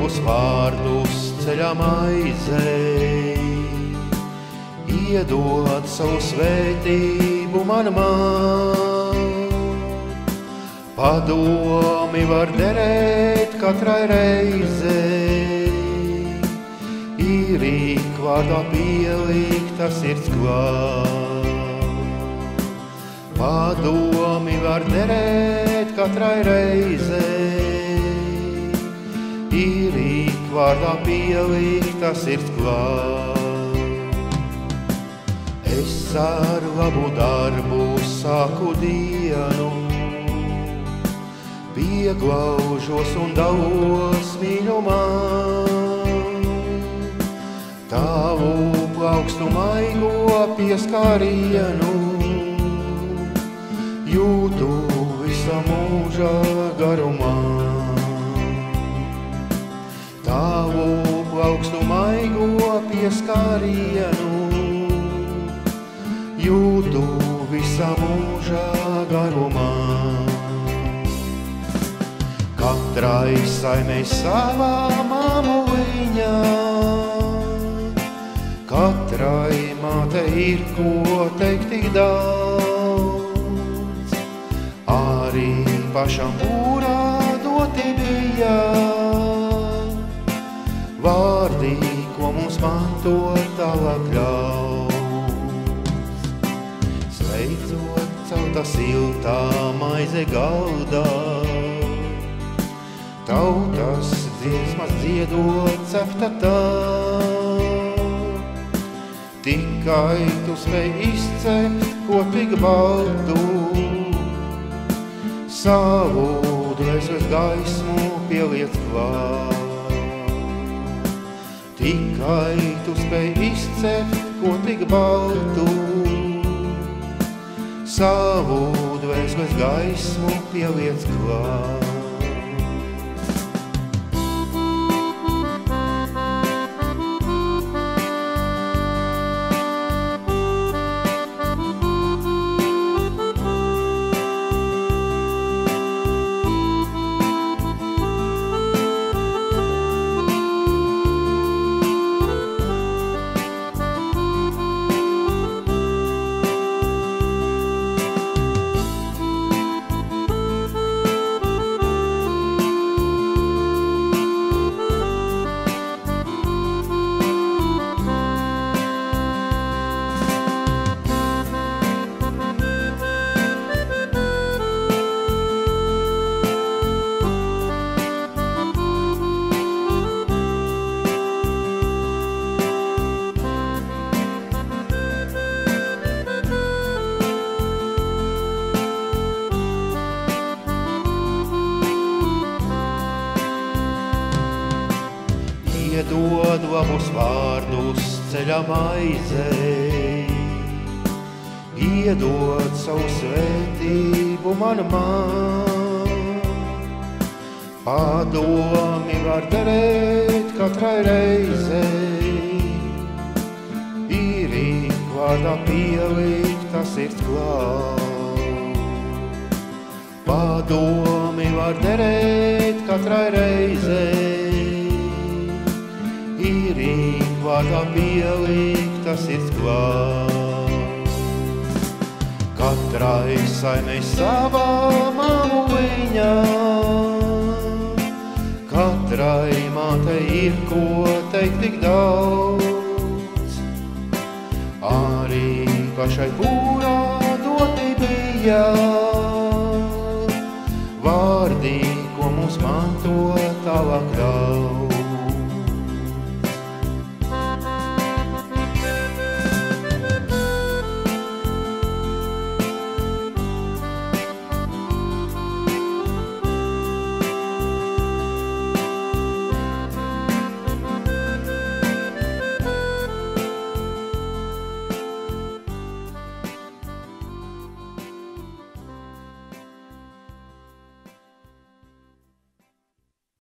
labus vārdus ceļā maizei, iedod savu svētību man padomi var derēt katrai reizei, īrīk vārdā pielikta sirds klāt. Padomi var derēt katrai reizei, īrīk vārdā pielikta sirds klāt. Es ar labu darbu sāku dienu, pieglaužos un dalos mīļumā, tavu plaukstu maigo pieskārienu, jūtu visa mūža garumā. Tavu plaukstu maigo pieskārienu, jūtu visa mūža garumā. Katrai saimei savā māmuliņā, katrai māte ir ko teikt tik daudz. Arī pašam būrā doti bija vārdi, ko mums mantot tālāk ļaus. Sveidzot celta siltā maize galdā, tautas dziesmas dziedot cepta tā, tikai tu spēj izcept kopīgi baltu, savu dvēseles gaismu pieliec klāt. Tikai tu spēj izcept kopīgi baltu, savu dvēseles gaismu pieliec klāt. Iedod labus vārdus ceļā maizei, iedod savu svētību man padomi var derēt katrai reizei, īrīk vārdā pielikta sirds klāt. Padomi var derēt katrai reizei, īrīk vārdā pielikta sirds klāt. Katrai saimei savā māmuliņā, katrai mātei ir ko teikt tik daudz. Arī pašai būrā doti bija vārdi, ko mums mantot tālāk ļaus.